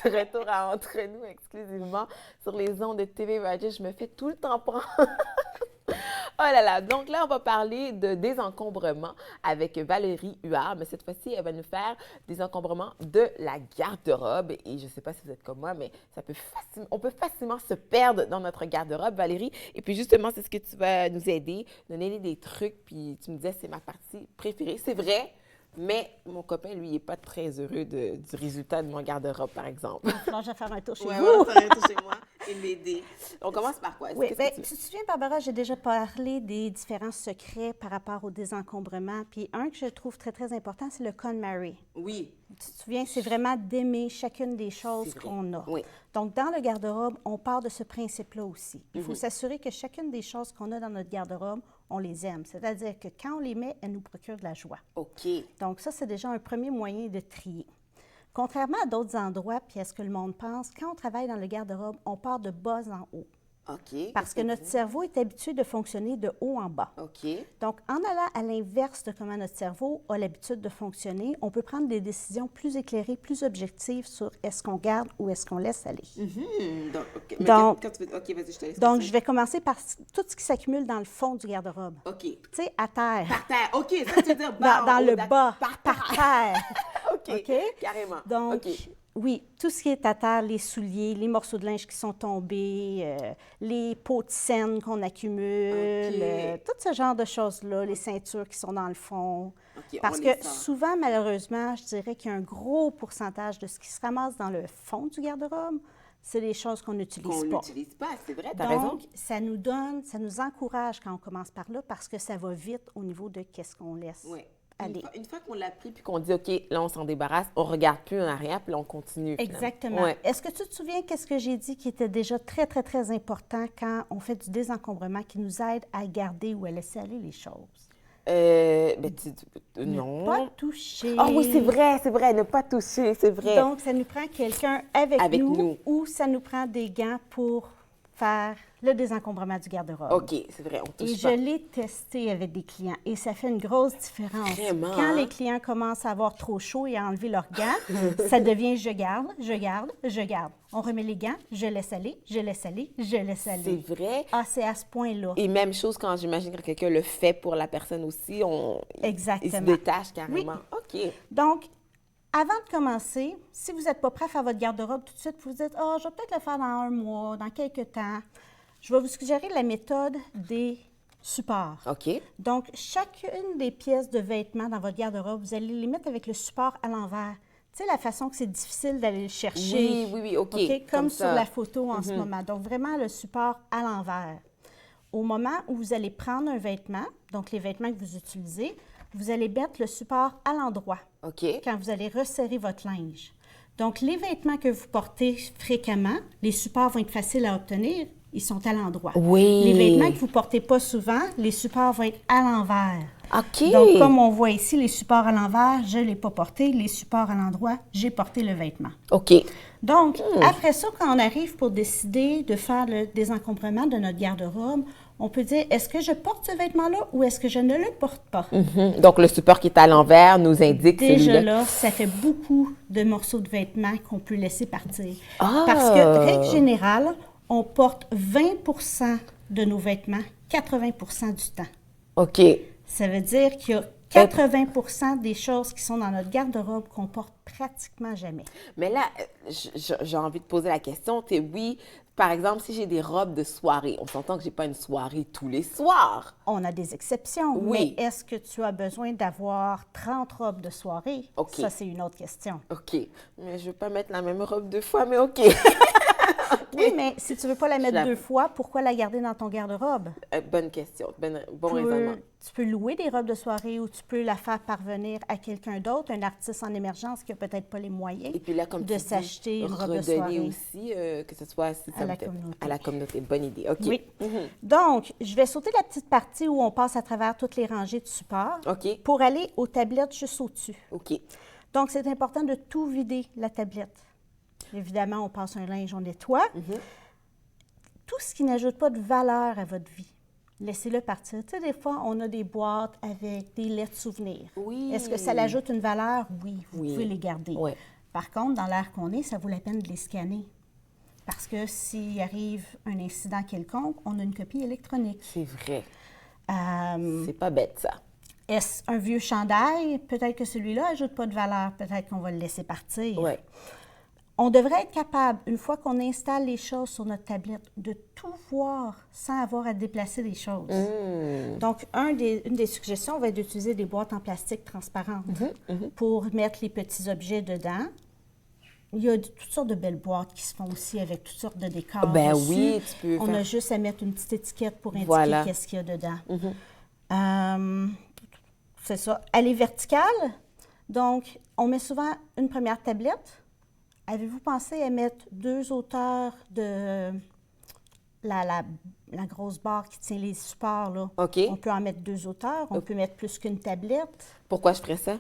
de retour à Entre nous exclusivement sur les ondes de TV Radio. Je me fais tout le temps prendre. Oh là là! Donc là, on va parler de désencombrement avec Valérie Huard, mais cette fois-ci, elle va nous faire désencombrement de la garde-robe. Et je ne sais pas si vous êtes comme moi, mais on peut facilement se perdre dans notre garde-robe, Valérie. Et puis justement, c'est ce que tu vas nous aider, donner des trucs. Puis tu me disais, c'est ma partie préférée. C'est vrai, mais mon copain, lui, il n'est pas très heureux du résultat de mon garde-robe, par exemple. Alors, je vais faire un tour chez vous. On va faire un tour chez moi et m'aider. On commence par quoi? Oui, bien, tu te souviens, Barbara, j'ai déjà parlé des différents secrets par rapport au désencombrement. Puis un que je trouve très, très important, c'est le KonMari. Oui. Tu te souviens, c'est vraiment d'aimer chacune des choses qu'on a. Oui. Donc, dans le garde-robe, on part de ce principe-là aussi. Il faut s'assurer que chacune des choses qu'on a dans notre garde-robe, on les aime. C'est-à-dire que quand on les met, elles nous procurent de la joie. OK. Donc, ça, c'est déjà un premier moyen de trier. Contrairement à d'autres endroits, puis à ce que le monde pense, quand on travaille dans le garde-robe, on part de bas en haut. OK. Parce que notre cerveau est habitué de fonctionner de haut en bas. OK. Donc, en allant à l'inverse de comment notre cerveau a l'habitude de fonctionner, on peut prendre des décisions plus éclairées, plus objectives sur est-ce qu'on garde ou est-ce qu'on laisse aller. Donc, OK. Donc, OK, vas-y, je te laisse. Donc, je vais commencer par tout ce qui s'accumule dans le fond du garde-robe. OK. Tu sais, à terre. Par terre. OK, ça, tu veux dire bas, Dans le d'accord. bas, Par terre. OK. Carrément. Donc, OK. oui, tout ce qui est à terre, les souliers, les morceaux de linge qui sont tombés, les pots de scène qu'on accumule, tout ce genre de choses-là, les ceintures qui sont dans le fond. OK, Parce que souvent, malheureusement, je dirais qu'il y a un gros pourcentage de ce qui se ramasse dans le fond du garde-robe, c'est des choses qu'on n'utilise pas. Qu'on n'utilise pas, c'est vrai, t'as raison. Donc, ça nous encourage quand on commence par là parce que ça va vite au niveau de qu'est-ce qu'on laisse. Oui. Allez. Une fois qu'on l'a pris puis qu'on dit, OK, là, on s'en débarrasse, on ne regarde plus en arrière puis là, on continue. Exactement. Ouais. Est-ce que tu te souviens qu'est-ce que j'ai dit qui était déjà très, très, très important quand on fait du désencombrement qui nous aide à garder ou à laisser aller les choses? Non. Ne pas toucher. Ah oui, c'est vrai, ne pas toucher, c'est vrai. Donc, ça nous prend quelqu'un avec nous ou ça nous prend des gants pour faire le désencombrement du garde-robe. OK, c'est vrai, on touche Et pas. je l'ai testé avec des clients et ça fait une grosse différence. Vraiment, Quand hein? les clients commencent à avoir trop chaud et à enlever leurs gants, ça devient je garde, je garde, je garde. On remet les gants, je laisse aller, je laisse aller, je laisse aller. C'est vrai. Ah, c'est à ce point-là. Et même chose quand j'imagine que quelqu'un le fait pour la personne aussi, Exactement. il se détache carrément. Oui. OK. Donc, avant de commencer, si vous n'êtes pas prêt à faire votre garde-robe tout de suite, vous vous dites « Ah, je vais peut-être le faire dans un mois, dans quelques temps. » Je vais vous suggérer la méthode des supports. OK. Donc, chacune des pièces de vêtements dans votre garde-robe, vous allez les mettre avec le support à l'envers. Tu sais, la façon que c'est difficile d'aller le chercher. Oui, OK. Comme sur ça. la photo en ce moment. Donc, vraiment le support à l'envers. Au moment où vous allez prendre un vêtement, donc les vêtements que vous utilisez, vous allez mettre le support à l'endroit OK. quand vous allez resserrer votre linge. Donc, les vêtements que vous portez fréquemment, les supports vont être faciles à obtenir. Ils sont à l'endroit. Oui. Les vêtements que vous ne portez pas souvent, les supports vont être à l'envers. OK. Donc, comme on voit ici, les supports à l'envers, je ne l'ai pas porté. Les supports à l'endroit, j'ai porté le vêtement. OK. Donc, après ça, quand on arrive pour décider de faire le désencombrement de notre garde-robe, on peut dire, est-ce que je porte ce vêtement-là ou est-ce que je ne le porte pas? Donc, le support qui est à l'envers nous indique Déjà celui-là. là, ça fait beaucoup de morceaux de vêtements qu'on peut laisser partir. Ah! Parce que, règle générale, on porte 20 de nos vêtements 80 du temps. OK. Ça veut dire qu'il y a 80 des choses qui sont dans notre garde-robe qu'on porte pratiquement jamais. Mais là, j'ai envie de poser la question. Oui, par exemple, si j'ai des robes de soirée, on s'entend que je n'ai pas une soirée tous les soirs. On a des exceptions, Oui. mais est-ce que tu as besoin d'avoir 30 robes de soirée? OK. Ça, c'est une autre question. OK. Mais je ne veux pas mettre la même robe deux fois, mais OK. Oui, mais si tu ne veux pas la mettre la- deux fois, pourquoi la garder dans ton garde-robe? Bonne question. Bon raisonnement. Tu peux louer des robes de soirée ou tu peux la faire parvenir à quelqu'un d'autre, un artiste en émergence qui n'a peut-être pas les moyens Et puis là, comme de tu dis, s'acheter une robe de redonner soirée. aussi, que ce soit À la communauté. à la communauté. Bonne idée. OK. Oui. Donc, je vais sauter la petite partie où on passe à travers toutes les rangées de supports OK. pour aller aux tablettes juste au-dessus. OK. Donc, c'est important de tout vider la tablette. Évidemment, on passe un linge, on nettoie. Tout ce qui n'ajoute pas de valeur à votre vie, laissez-le partir. Tu sais, des fois, on a des boîtes avec des lettres souvenirs. Oui. Est-ce que ça l'ajoute une valeur? Oui, vous Oui. pouvez les garder. Oui. Par contre, dans l'ère qu'on est, ça vaut la peine de les scanner. Parce que s'il arrive un incident quelconque, on a une copie électronique. C'est vrai. Euh, C'est pas bête, ça. Est-ce un vieux chandail? Peut-être que celui-là n'ajoute pas de valeur. Peut-être qu'on va le laisser partir. Oui. On devrait être capable, une fois qu'on installe les choses sur notre tablette, de tout voir sans avoir à déplacer les choses. Donc, une des suggestions va être d'utiliser des boîtes en plastique transparentes pour mettre les petits objets dedans. Il y a toutes sortes de belles boîtes qui se font aussi avec toutes sortes de décors Ben dessus. oui, tu peux On faire... a juste à mettre une petite étiquette pour indiquer Voilà. qu'est-ce qu'il y a dedans. C'est ça. Elle est verticale, donc on met souvent une première tablette. Avez-vous pensé à mettre 2 hauteurs de la grosse barre qui tient les supports, là? OK. On peut en mettre 2 hauteurs, on peut mettre plus qu'une tablette Pourquoi je ferais ça?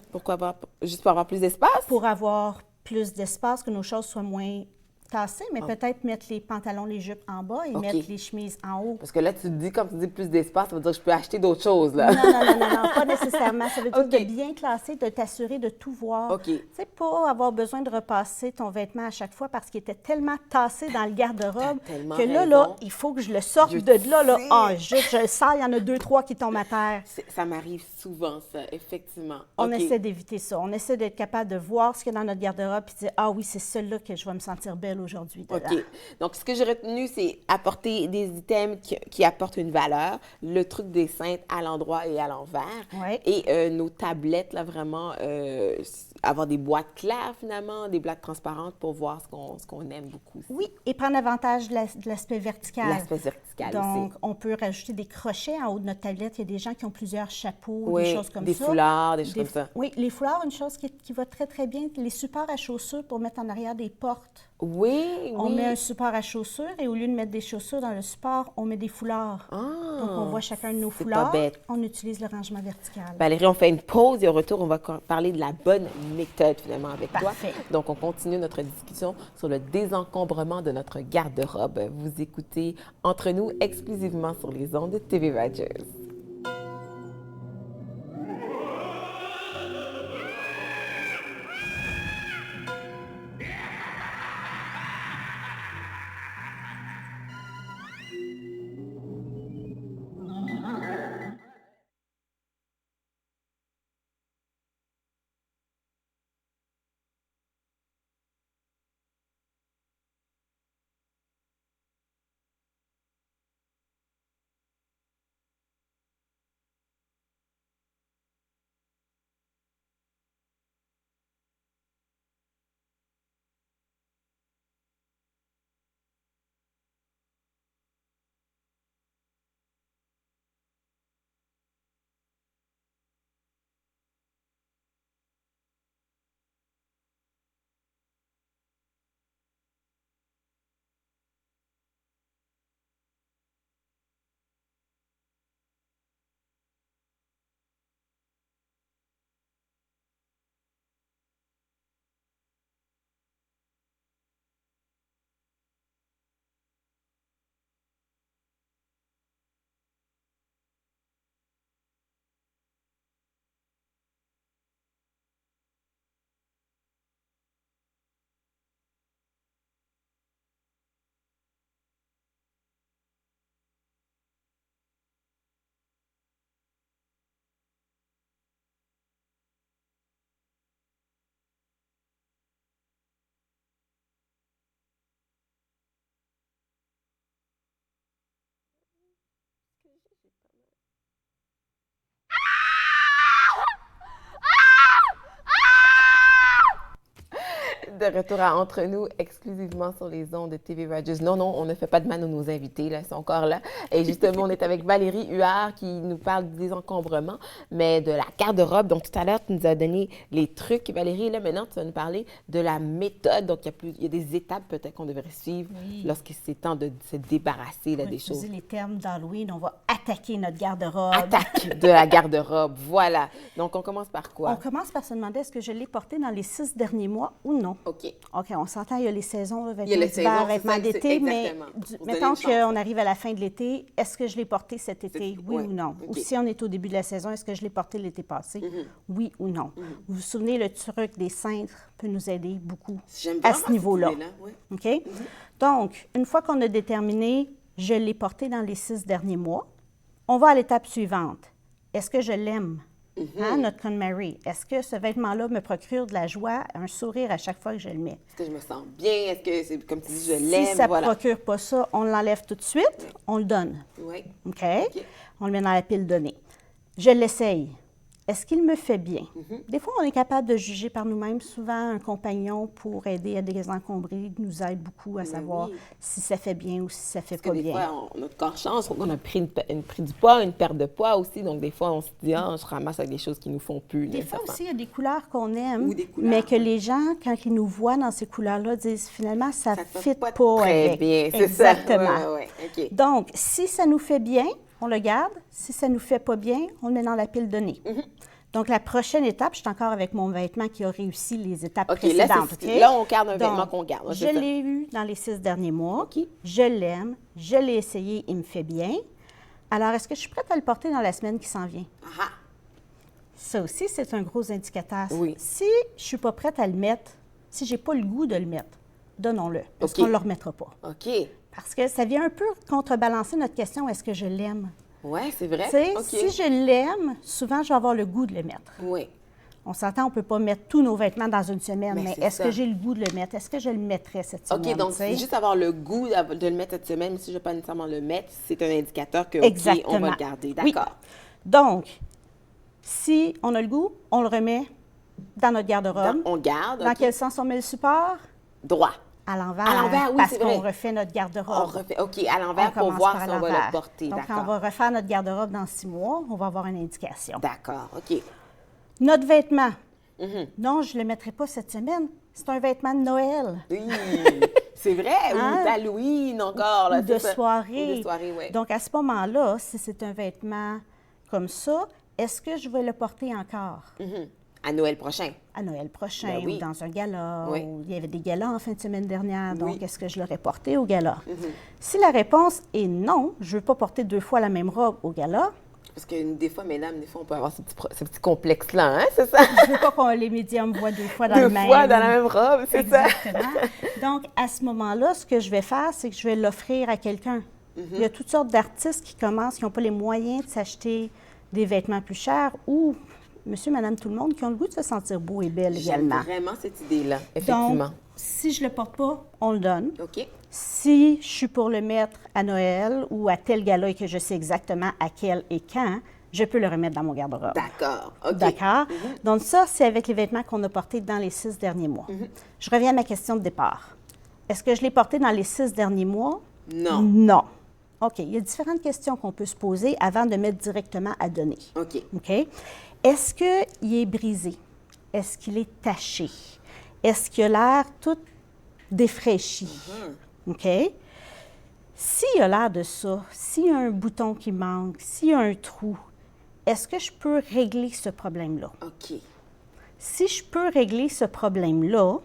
Juste pour avoir plus d'espace? pour avoir plus d'espace, que nos choses soient moins tassées, mais peut-être mettre les pantalons, les jupes en bas et OK. mettre les chemises en haut. Parce que là, tu te dis, comme tu dis plus d'espace, ça veut dire que je peux acheter d'autres choses, là. Non, pas nécessairement. Ça veut dire OK. de bien classer, de t'assurer de tout voir. OK. Tu sais, pas avoir besoin de repasser ton vêtement à chaque fois parce qu'il était tellement tassé dans le garde-robe T'as tellement que là, raison. il faut que je le sorte Je de là. sais. Ah, je le sors, il y en a 2, 3 qui tombent à terre. Ça m'arrive souvent, ça, effectivement. On OK. essaie d'éviter ça. On essaie d'être capable de voir ce qu'il y a dans notre garde-robe et de dire, ah oui, c'est celle-là que je vais me sentir belle aujourd'hui. dedans. OK. Donc, ce que j'ai retenu, c'est apporter des items qui apportent une valeur, le truc des cintres à l'endroit et à l'envers, Ouais. et nos tablettes, là, vraiment, avoir des boîtes claires, finalement, des boîtes transparentes pour voir ce qu'on aime beaucoup. Oui, et prendre avantage de l'aspect vertical. L'aspect vertical Donc, aussi. on peut rajouter des crochets en haut de notre tablette. Il y a des gens qui ont plusieurs chapeaux, Oui, des choses comme des ça. foulards, des choses comme ça. Oui, les foulards, une chose qui va très, très bien, les supports à chaussures pour mettre en arrière des portes. Oui, On oui. met un support à chaussures et au lieu de mettre des chaussures dans le support, on met des foulards. Ah, Donc, on voit chacun de nos c'est pas foulards. bête. On utilise le rangement vertical. Valérie, on fait une pause et au retour, on va parler de la bonne méthode finalement avec Parfait. toi. Donc, on continue notre discussion sur le désencombrement de notre garde-robe. Vous écoutez Entre nous exclusivement sur les ondes de TV Rogers. De retour à Entre nous, exclusivement sur les ondes de TV Rogers. Non, on ne fait pas de mal à nos invités, là, ils sont encore là. Et justement, on est avec Valérie Huard qui nous parle du désencombrement, mais de la garde-robe. Donc, tout à l'heure, tu nous as donné les trucs. Valérie, là, maintenant, tu vas nous parler de la méthode. Donc, il y a des étapes peut-être qu'on devrait suivre lorsque c'est temps de se débarrasser là, On va des choses. utiliser les termes d'Halloween. On va attaquer notre garde-robe. Attaque de la garde-robe, voilà. Donc, on commence par quoi? On commence par se demander est-ce que je l'ai porté dans les 6 derniers mois ou non. OK. OK, on s'entend, il y a les saisons, là, Il y a les vêtements d'hiver, saisons, c'est vêtements ça, c'est d'été, mais exactement. Pour se donner mettons une chance. qu'on arrive à la fin de l'été, est-ce que je l'ai porté cet été, oui ouais, ou non? OK. Ou si on est au début de la saison, est-ce que je l'ai porté l'été passé, oui ou non? Vous vous souvenez, le truc des cintres peut nous aider beaucoup J'aime à vraiment ce cette niveau-là. idée-là, ouais. OK? Donc, une fois qu'on a déterminé, je l'ai porté dans les 6 derniers mois, on va à l'étape suivante. Est-ce que je l'aime? Hein, notre KonMari. Est-ce que ce vêtement-là me procure de la joie, un sourire à chaque fois que je le mets? Est-ce que je me sens bien? Est-ce que c'est comme tu dis, je Si l'aime? ça ne Voilà. procure pas ça, on l'enlève tout de suite, on le donne. Oui. OK? On le met dans la pile donnée. Je l'essaye. Est-ce qu'il me fait bien? Des fois, on est capable de juger par nous-mêmes. Souvent, un compagnon pour aider à désencombrer nous aide beaucoup à savoir si ça fait bien ou si ça fait Parce que pas des bien. fois, notre corps change, on a pris pris du poids, une perte de poids aussi. Donc, des fois, on se dit, ah, je ramasse avec des choses qui nous font plus. Des fois nécessairement. aussi, il y a des couleurs qu'on aime, Ou des couleurs, mais que oui. les gens, quand ils nous voient dans ces couleurs-là, disent finalement, ça Ça ne te fit pas pas très avec. bien, c'est Exactement. ça. Oui, OK. Donc, si ça nous fait bien, on le garde. Si ça ne nous fait pas bien, on le met dans la pile donnée. Donc, la prochaine étape, je suis encore avec mon vêtement qui a réussi les étapes OK, là, précédentes. là, on garde un Donc, vêtement qu'on garde. Ouais, je c'est ça. l'ai eu dans les 6 derniers mois. OK. Je l'aime. Je l'ai essayé. Il me fait bien. Alors, est-ce que je suis prête à le porter dans la semaine qui s'en vient? Ah, Ça aussi, c'est un gros indicateur. Oui. Si je ne suis pas prête à le mettre, si je n'ai pas le goût de le mettre, donnons-le, parce OK. qu'on ne le remettra pas. OK. Parce que ça vient un peu contrebalancer notre question, est-ce que je l'aime? Oui, c'est vrai. Tu sais, OK. si je l'aime, souvent, je vais avoir le goût de le mettre. Oui. On s'entend, on ne peut pas mettre tous nos vêtements dans une semaine, Mais mais c'est est-ce ça. que j'ai le goût de le mettre? Est-ce que je le mettrais cette semaine? OK, donc tu sais? c'est juste avoir le goût de le mettre cette semaine, mais si je ne vais pas nécessairement le mettre, c'est un indicateur que, OK, Exactement. on va le garder. Oui. D'accord. Donc, si on a le goût, on le remet dans notre garde-robe. On garde. Dans OK. quel sens on met le support? Droit. À l'envers. À l'envers, oui, parce c'est qu'on vrai. refait notre On garde-robe. refait. OK, à l'envers On pour commence voir par si à on va l'envers. le porter. Donc, quand on D'accord. va refaire notre garde-robe dans 6 mois, on va avoir une indication. D'accord. OK. Notre vêtement. Mhm. Non, je ne le mettrai pas cette semaine. C'est un vêtement de Noël. Oui, c'est vrai. Hein? Ou d'Halloween encore. Là, Ou de c'est ça. soirée. Ou de soirée, oui. Donc, à ce moment-là, si c'est un vêtement comme ça, est-ce que je vais le porter encore À Noël prochain. à Noël prochain Ben oui. ou dans un gala? Oui. Ou il y avait des galas en fin de semaine dernière, donc Oui. est-ce que je l'aurais porté au gala? Si la réponse est non, je ne veux pas porter 2 fois la même robe au gala, Parce que des fois, mesdames, des fois, on peut avoir ce petit complexe-là, hein, c'est ça? je ne veux pas que les médiums voient 2 fois dans Deux le même. fois dans la même robe, c'est ça? Exactement. Donc, à ce moment-là, ce que je vais faire, c'est que je vais l'offrir à quelqu'un. Il y a toutes sortes d'artistes qui commencent, qui n'ont pas les moyens de s'acheter des vêtements plus chers ou monsieur, madame, tout le monde, qui ont le goût de se sentir beau et belle J'aime également. vraiment cette idée-là, effectivement. Donc, si je ne le porte pas, on le donne. OK. Si je suis pour le mettre à Noël ou à tel gala et que je sais exactement à quel et quand, je peux le remettre dans mon garde-robe. D'accord. OK. D'accord? Donc ça, c'est avec les vêtements qu'on a portés dans les 6 derniers mois. Je reviens à ma question de départ. Est-ce que je l'ai porté dans les 6 derniers mois? Non. Non. OK. Il y a différentes questions qu'on peut se poser avant de mettre directement à donner. OK. OK? Est-ce qu'il est brisé? Est-ce qu'il est taché? Est-ce qu'il a l'air tout défraîchi? OK? S'il a l'air de ça, s'il y a un bouton qui manque, s'il y a un trou, est-ce que je peux régler ce problème-là? OK. Si je peux régler ce problème-là,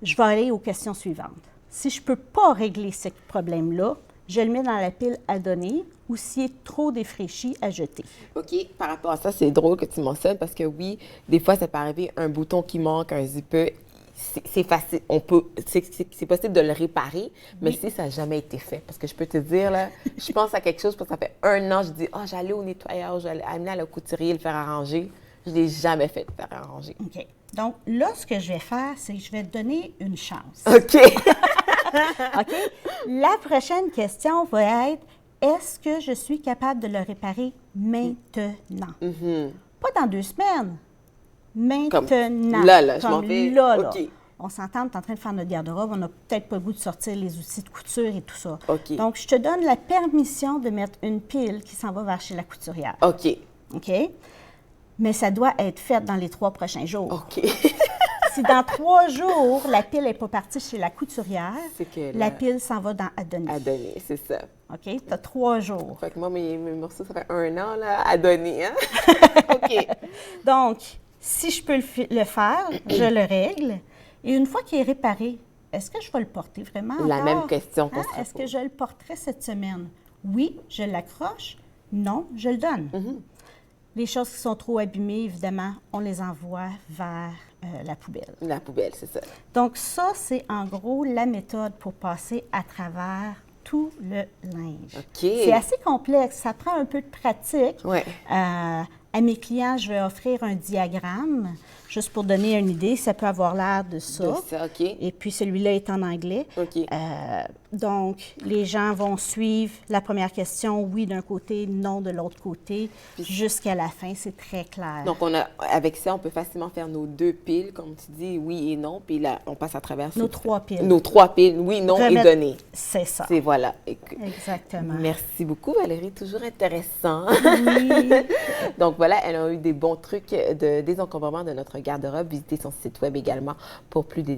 je vais aller aux questions suivantes. Si je ne peux pas régler ce problème-là, je le mets dans la pile à donner ou s'il est trop défraîchi, à jeter. OK. Par rapport à ça, c'est drôle que tu mentionnes parce que oui, des fois, ça peut arriver un bouton qui manque, un zipper. C'est facile. C'est possible de le réparer, mais si ça n'a jamais été fait. Parce que je peux te dire, là, je pense à quelque chose, parce que ça fait 1 an, je dis, j'allais au nettoyeur, j'allais amener à le couturier, le faire arranger. Je ne l'ai jamais fait, le faire arranger. OK. Donc, là, ce que je vais faire, c'est que je vais te donner une chance. OK. OK? La prochaine question va être, est-ce que je suis capable de le réparer maintenant? Pas dans 2 semaines. Maintenant. Là, je Comme m'en vais. là, là. OK. On s'entend, on est en train de faire notre garde-robe, on n'a peut-être pas le goût de sortir les outils de couture et tout ça. OK. Donc, je te donne la permission de mettre une pile qui s'en va vers chez la couturière. OK. OK? Mais ça doit être fait dans les 3 prochains jours. OK. Si dans 3 jours, la pile n'est pas partie chez la couturière, C'est que la pile s'en va dans à donner. À donner, c'est ça. OK? Tu as 3 jours. Fait que moi, mes morceaux, ça fait 1 an, là, à donner, hein? OK. Donc, si je peux le faire, je le règle. Et une fois qu'il est réparé, est-ce que je vais le porter vraiment La encore? même question qu'on Hein? se Est-ce que pose. je le porterai cette semaine? Oui, je l'accroche. Non, je le donne. Les choses qui sont trop abîmées, évidemment, on les envoie vers la poubelle. La poubelle, c'est ça. Donc ça, c'est en gros la méthode pour passer à travers tout le linge. OK. C'est assez complexe, ça prend un peu de pratique. Ouais. À mes clients, je vais offrir un diagramme, juste pour donner une idée, ça peut avoir l'air de ça. De ça, OK. Et puis celui-là est en anglais. OK. Donc, les gens vont suivre la première question, oui d'un côté, non de l'autre côté, jusqu'à la fin, c'est très clair. Donc, avec ça, on peut facilement faire nos 2 piles, comme tu dis, oui et non. Puis là, on passe à travers Nos 3 piles. Nos 3 piles, oui, non et donné. C'est ça. C'est voilà. Exactement. Merci beaucoup, Valérie. Toujours intéressant. Oui. Donc, voilà, elle a eu des bons trucs de désencombrement de notre garde-robe. Visitez son site web également pour plus de